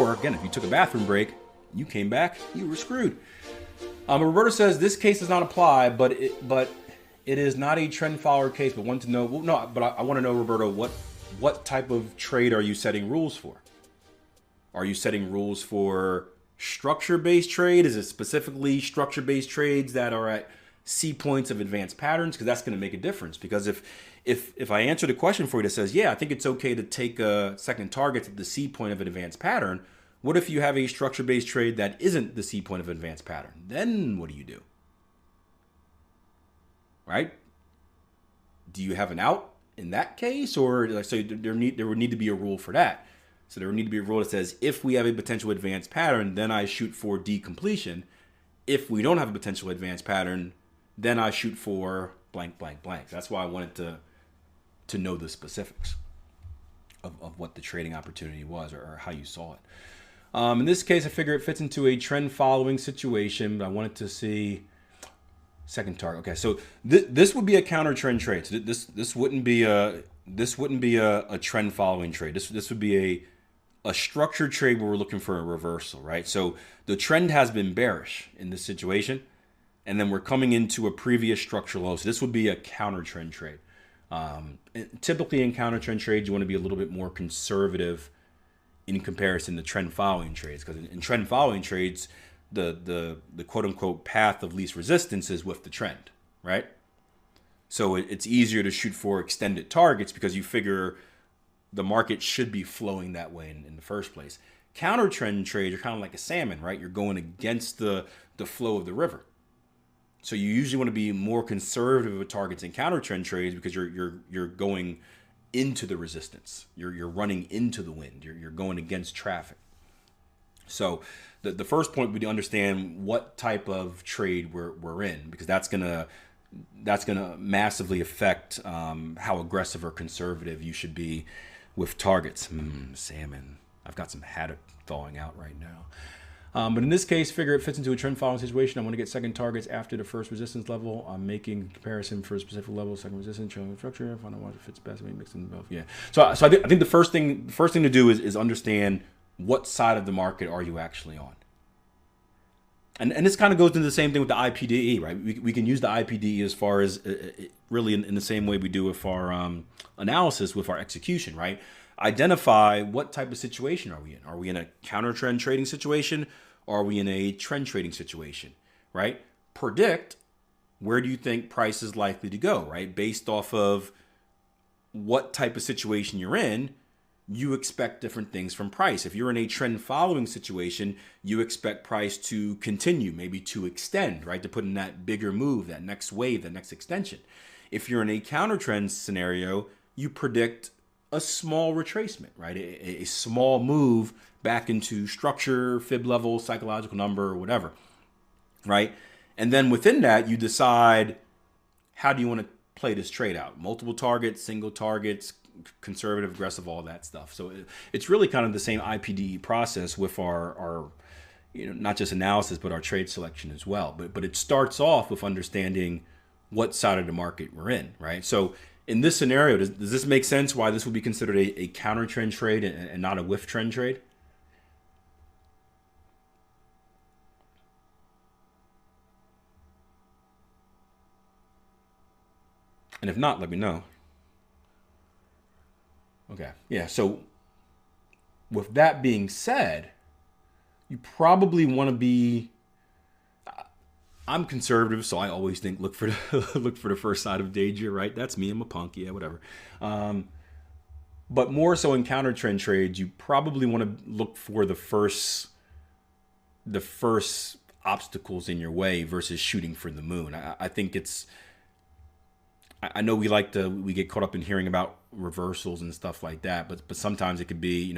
Or again, if you took a bathroom break, you came back, you were screwed. Roberto says this case does not apply, but it is not a trend follower case. But want to know? Well, no, but I want to know, Roberto, what type of trade are you setting rules for? Are you setting rules for structure-based trade? Is it specifically structure-based trades that are at C points of advanced patterns? Because that's going to make a difference. Because if I answer the question for you that says, yeah, I think it's okay to take a second target at the C point of an advanced pattern, what if you have a structure-based trade that isn't the C point of an advanced pattern? Then what do you do? Right? Do you have an out in that case? Or so there would need to be a rule for that. So there would need to be a rule that says, if we have a potential advanced pattern, then I shoot for decompletion. If we don't have a potential advanced pattern, then I shoot for blank, blank, blank. That's why I wanted to know the specifics of what the trading opportunity was or how you saw it. In this case, I figure it fits into a trend following situation, but I wanted to see second target. Okay, so this would be a counter trend trade. So this wouldn't be a trend following trade. This would be a structured trade where we're looking for a reversal, right? So the trend has been bearish in this situation, and then we're coming into a previous structural low. So this would be a counter trend trade. Typically in counter trend trades, you want to be a little bit more conservative in comparison to trend following trades, because in trend following trades, the quote unquote path of least resistance is with the trend, right? So it's easier to shoot for extended targets because you figure the market should be flowing that way in the first place. Counter trend trades are kind of like a salmon, right? You're going against the flow of the river. So you usually want to be more conservative with targets in counter trend trades because you're going into the resistance. You're running into the wind. You're going against traffic. So the first point would be to understand what type of trade we're in, because that's gonna massively affect how aggressive or conservative you should be with targets. Salmon. I've got some haddock thawing out right now. But in this case, figure it fits into a trend following situation. I want to get second targets after the first resistance level. I'm making comparison for a specific level, second resistance, trend structure. Find out what fits best. Maybe mix them both. Yeah. So I think the first thing to do is understand what side of the market are you actually on. And this kind of goes into the same thing with the IPDE, right? We can use the IPDE as far as really in the same way we do with our analysis with our execution, right? Identify what type of situation are we in. Are we in a counter trend trading situation? Or are we in a trend trading situation, right? Predict where do you think price is likely to go, right? Based off of what type of situation you're in, you expect different things from price. If you're in a trend following situation, you expect price to continue, maybe to extend, right? To put in that bigger move, that next wave, that next extension. If you're in a counter trend scenario, you predict a small retracement, right? A small move back into structure, fib level, psychological number, or whatever, right? And then within that, you decide how do you want to play this trade out? Multiple targets, single targets, conservative, aggressive, all that stuff. So it's really kind of the same IPDE process with our not just analysis, but our trade selection as well. But it starts off with understanding what side of the market we're in, right? So in this scenario, does this make sense why this would be considered a counter trend trade and not a whiff trend trade? And if not, let me know. Okay. Yeah. So with that being said, you probably want to be, I'm conservative, so I always think look for the first side of danger, right? That's me. I'm a punk. Yeah, whatever. But more so in counter trend trades, you probably want to look for the first obstacles in your way versus shooting for the moon. I think it's, I know we get caught up in hearing about reversals and stuff like that, but sometimes it could be,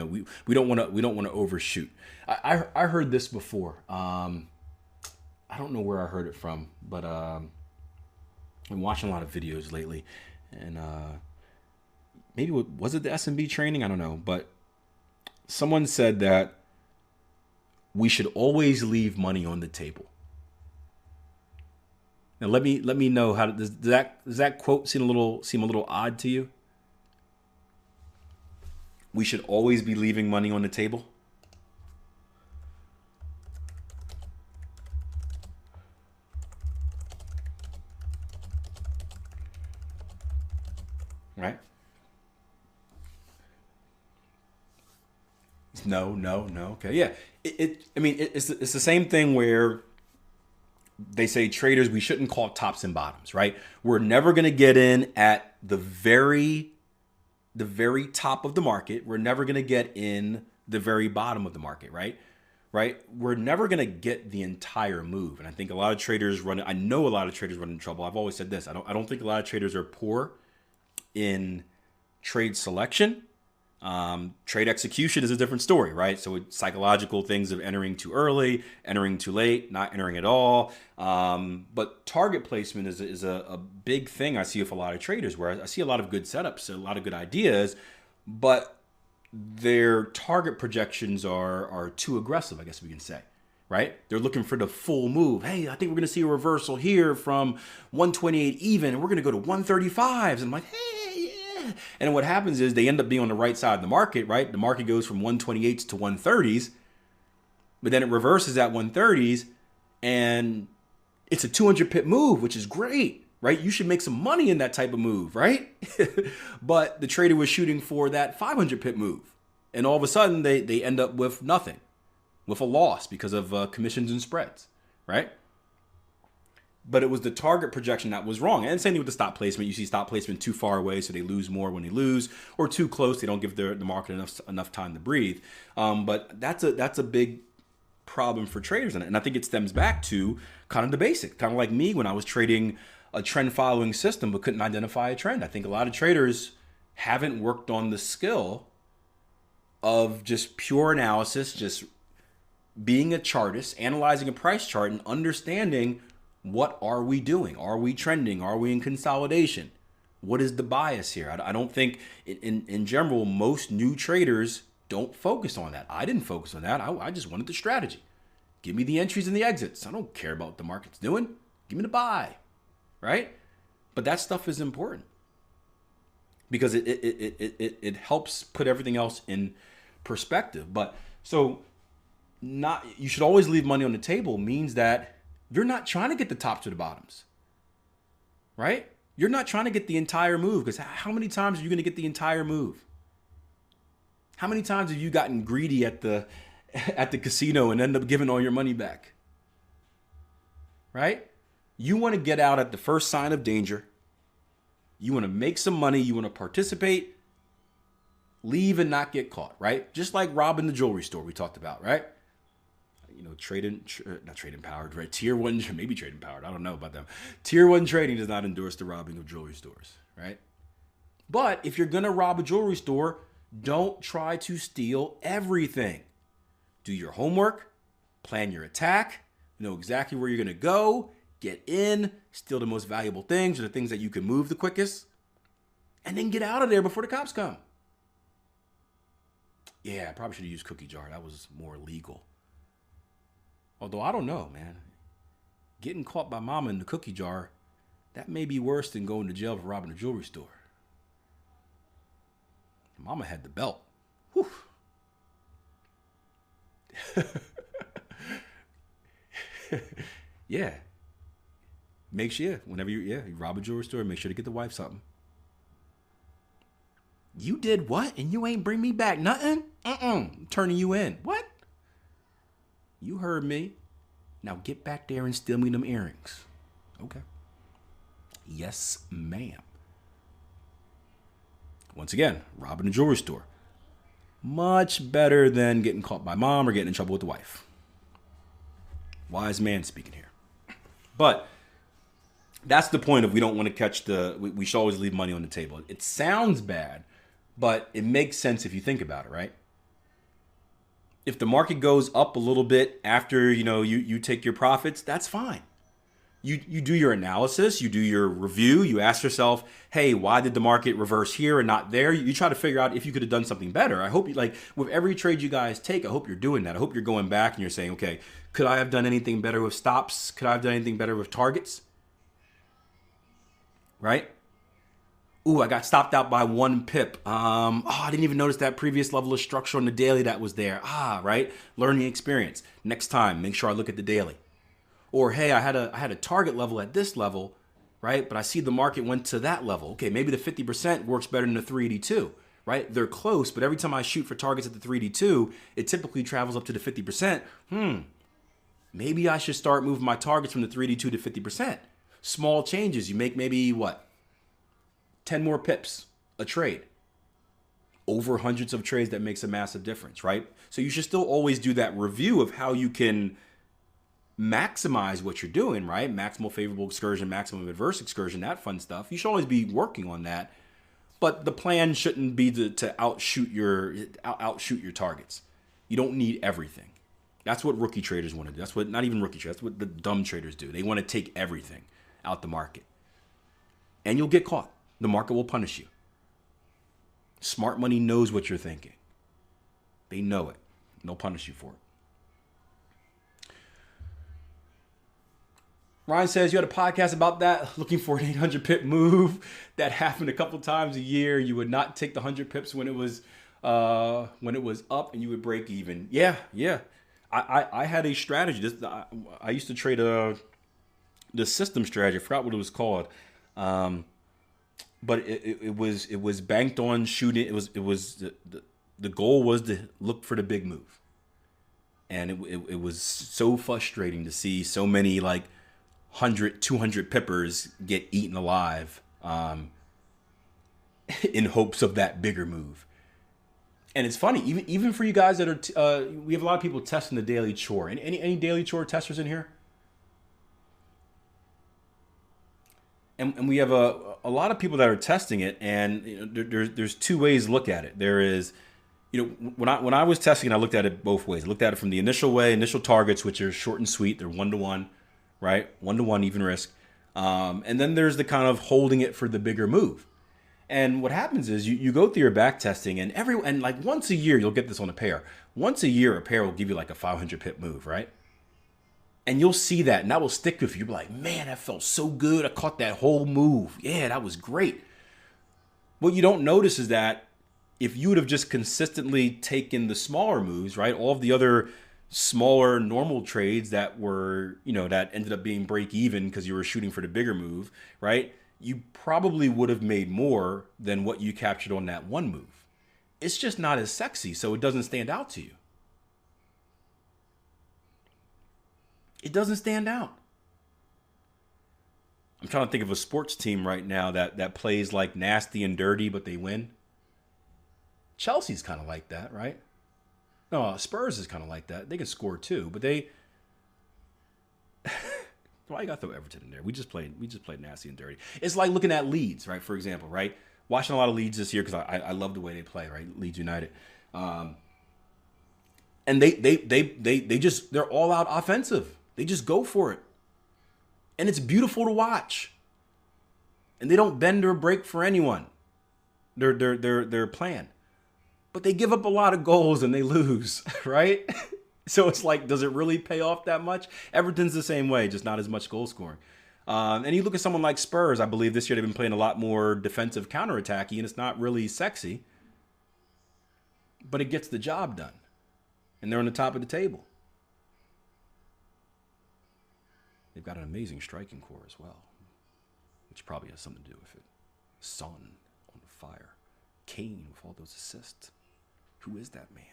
we don't want to overshoot. I heard this before. I don't know where I heard it from, but I'm watching a lot of videos lately, and maybe was it the SMB training? I don't know, but someone said that we should always leave money on the table. Now let me know how does that quote seem a little odd to you? We should always be leaving money on the table. No. Okay, yeah. I mean, it's the same thing where they say traders, we shouldn't call tops and bottoms, right? We're never going to get in at the very top of the market. We're never going to get in the very bottom of the market, right? Right? We're never going to get the entire move. And I think a lot of traders I know a lot of traders run into trouble. I've always said this. I don't think a lot of traders are poor in trade selection. Trade execution is a different story, right? So psychological things of entering too early, entering too late, not entering at all. But target placement is a big thing I see with a lot of traders, where I see a lot of good setups, a lot of good ideas, but their target projections are too aggressive, I guess we can say, right? They're looking for the full move. Hey, I think we're going to see a reversal here from 128 even, and we're going to go to 135s. And I'm like, hey, yeah. And what happens is they end up being on the right side of the market, right? The market goes from 128s to 130s, but then it reverses at 130s, and it's a 200 pip move, which is great, right? You should make some money in that type of move, right? But the trader was shooting for that 500 pip move, and all of a sudden they end up with nothing, with a loss because of commissions and spreads, right? But it was the target projection that was wrong. And same thing with the stop placement. You see stop placement too far away, so they lose more when they lose, or too close, they don't give the market enough time to breathe. But that's a big problem for traders, and I think it stems back to kind of the basic, kind of like me when I was trading a trend following system but couldn't identify a trend. I think a lot of traders haven't worked on the skill of just pure analysis, just being a chartist, analyzing a price chart and understanding, what are we doing? Are we trending? Are we in consolidation? What is the bias here? I don't think in general, most new traders don't focus on that. I didn't focus on that. I just wanted the strategy. Give me the entries and the exits. I don't care about what the market's doing. Give me the buy, right? But that stuff is important because it helps put everything else in perspective. But so you should always leave money on the table means that you're not trying to get the tops or the bottoms, right? You're not trying to get the entire move, because how many times are you going to get the entire move? How many times have you gotten greedy at the casino and end up giving all your money back? Right? You want to get out at the first sign of danger. You want to make some money. You want to participate, leave and not get caught, right? Just like robbing the jewelry store we talked about, right? You know, not trade empowered, right? Tier 1, maybe trade empowered. I don't know about them. Tier 1 trading does not endorse the robbing of jewelry stores, right? But if you're going to rob a jewelry store, don't try to steal everything. Do your homework, plan your attack, know exactly where you're going to go, get in, steal the most valuable things or the things that you can move the quickest, and then get out of there before the cops come. Yeah, I probably should have used cookie jar. That was more legal. Although I don't know, man. Getting caught by mama in the cookie jar, that may be worse than going to jail for robbing a jewelry store. Mama had the belt. Whew. Yeah. Make sure, whenever you rob a jewelry store, make sure to get the wife something. You did what? And you ain't bring me back nothing? I'm turning you in. What? You heard me. Now get back there and steal me them earrings. Okay. Yes, ma'am. Once again, robbing a jewelry store. Much better than getting caught by mom or getting in trouble with the wife. Wise man speaking here. But that's the point of we don't want to catch we should always leave money on the table. It sounds bad, but it makes sense if you think about it, right? If the market goes up a little bit after, you take your profits, that's fine. You do your analysis, you do your review, you ask yourself, hey, why did the market reverse here and not there? You try to figure out if you could have done something better. I hope with every trade you guys take, I hope you're doing that. I hope you're going back and you're saying, okay, could I have done anything better with stops? Could I have done anything better with targets? Right? Ooh, I got stopped out by 1 pip. I didn't even notice that previous level of structure on the daily that was there. Right? Learning experience. Next time, make sure I look at the daily. Or, hey, I had a target level at this level, right? But I see the market went to that level. Okay, maybe the 50% works better than the 382, right? They're close, but every time I shoot for targets at the 3D2, it typically travels up to the 50%. Maybe I should start moving my targets from the 3D2 to 50%. Small changes. You make maybe 10 more pips a trade. Over hundreds of trades, that makes a massive difference, right? So you should still always do that review of how you can maximize what you're doing, right? Maximal favorable excursion, maximum adverse excursion, that fun stuff. You should always be working on that. But the plan shouldn't be to outshoot your targets. You don't need everything. That's what rookie traders want to do. That's what, not even rookie traders, that's what the dumb traders do. They want to take everything out the market. And you'll get caught. The market will punish you. Smart money knows what you're thinking. They know it. And they'll punish you for it. Ryan says you had a podcast about that, looking for an 800 pip move. That happened a couple times a year. You would not take the 100 pips when it was up, and you would break even. Yeah. I had a strategy. I used to trade the system strategy. I forgot what it was called. But it was banked on shooting. It was the goal was to look for the big move, and it was so frustrating to see so many 100, 200 pippers get eaten alive in hopes of that bigger move. And it's funny, even for you guys that are we have a lot of people testing the daily chore. Any daily chore testers in here? And we have a lot of people that are testing it, and there's two ways to look at it. There is, when I was testing it, I looked at it both ways. I looked at it from the initial targets, which are short and sweet. They're 1-to-1, right? 1-to-1 even risk. And then there's the kind of holding it for the bigger move. And what happens is you go through your back testing, and once a year, you'll get this on a pair. Once a year, a pair will give you a 500 pip move, right? And you'll see that, and that will stick with you. You'll be like, man, that felt so good. I caught that whole move. Yeah, that was great. What you don't notice is that if you would have just consistently taken the smaller moves, right, all of the other smaller normal trades that were, that ended up being break even because you were shooting for the bigger move, right, you probably would have made more than what you captured on that one move. It's just not as sexy, so it doesn't stand out to you. It doesn't stand out. I'm trying to think of a sports team right now that plays like nasty and dirty, but they win. Chelsea's kind of like that, right? No, Spurs is kind of like that. They can score too, but they. Why you got to throw Everton in there? We just played nasty and dirty. It's like looking at Leeds, right? For example, right? Watching a lot of Leeds this year because I love the way they play, right? Leeds United. And they're all out offensive. They just go for it. And it's beautiful to watch. And they don't bend or break for anyone. Their plan. But they give up a lot of goals and they lose, right? So it's like, does it really pay off that much? Everton's the same way, just not as much goal scoring. And you look at someone like Spurs, I believe this year they've been playing a lot more defensive counterattacky, and it's not really sexy. But it gets the job done. And they're on the top of the table. They've got an amazing striking core as well, which probably has something to do with it. Son on fire. Kane with all those assists. Who is that man?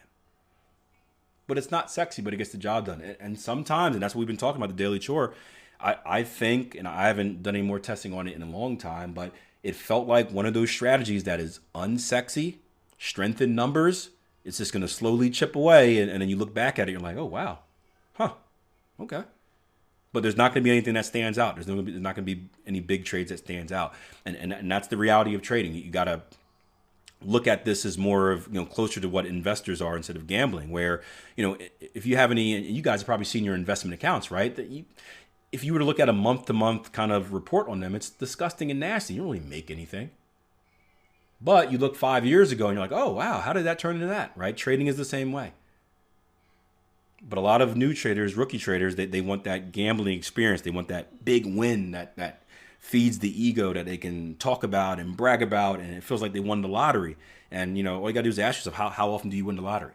But it's not sexy, but it gets the job done. And sometimes, and that's what we've been talking about, the daily chore, I think, and I haven't done any more testing on it in a long time, but it felt like one of those strategies that is unsexy, strength in numbers. It's just going to slowly chip away. And then you look back at it, you're like, oh, wow. Huh. Okay. But there's not going to be anything that stands out. There's not going to be any big trades that stands out. And that's the reality of trading. You got to look at this as more of, closer to what investors are instead of gambling, where, if you have any, and you guys have probably seen your investment accounts, right? If you were to look at a month-to-month kind of report on them, it's disgusting and nasty. You don't really make anything. But you look 5 years ago and you're like, oh, wow, how did that turn into that, right? Trading is the same way. But a lot of new traders, rookie traders, they want that gambling experience. They want that big win that feeds the ego that they can talk about and brag about, and it feels like they won the lottery. And, all you got to do is ask yourself, how often do you win the lottery?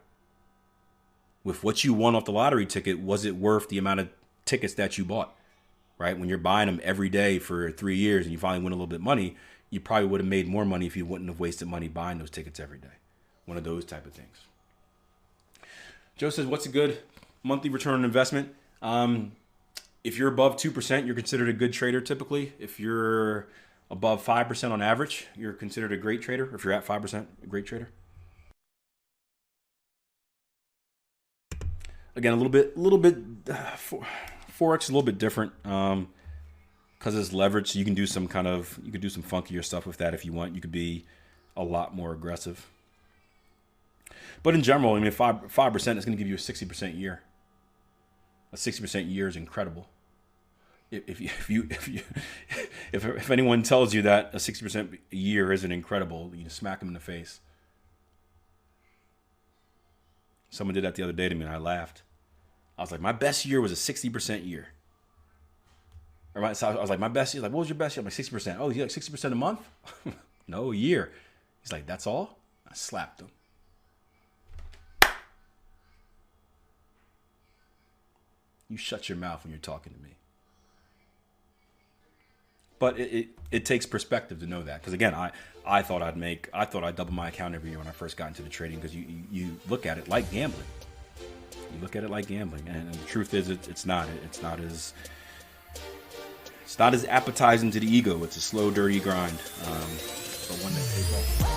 With what you won off the lottery ticket, was it worth the amount of tickets that you bought, right? When you're buying them every day for 3 years and you finally win a little bit of money, you probably would have made more money if you wouldn't have wasted money buying those tickets every day. One of those type of things. Joe says, what's a good monthly return on investment? If you're above 2%, you're considered a good trader typically. If you're above 5% on average, you're considered a great trader. If you're at 5%, a great trader. Again, a little bit, Forex is a little bit different because it's leverage. So you can do some funkier stuff with that if you want. You could be a lot more aggressive. But in general, I mean, 5% is going to give you a 60% year. A 60% year is incredible. If anyone tells you that a 60% year isn't incredible, you smack them in the face. Someone did that the other day to me, and I laughed. I was like, my best year was a 60% year. So I was like, my best year. Like, what was your best year? I'm like 60%. Oh, you like 60% a month? No, a year. He's like, that's all? I slapped him. You shut your mouth when you're talking to me. But it takes perspective to know that. Because again, I thought I'd double my account every year when I first got into the trading, because you look at it like gambling. You look at it like gambling, and the truth is it's not as appetizing to the ego. It's a slow, dirty grind, but one that pays off.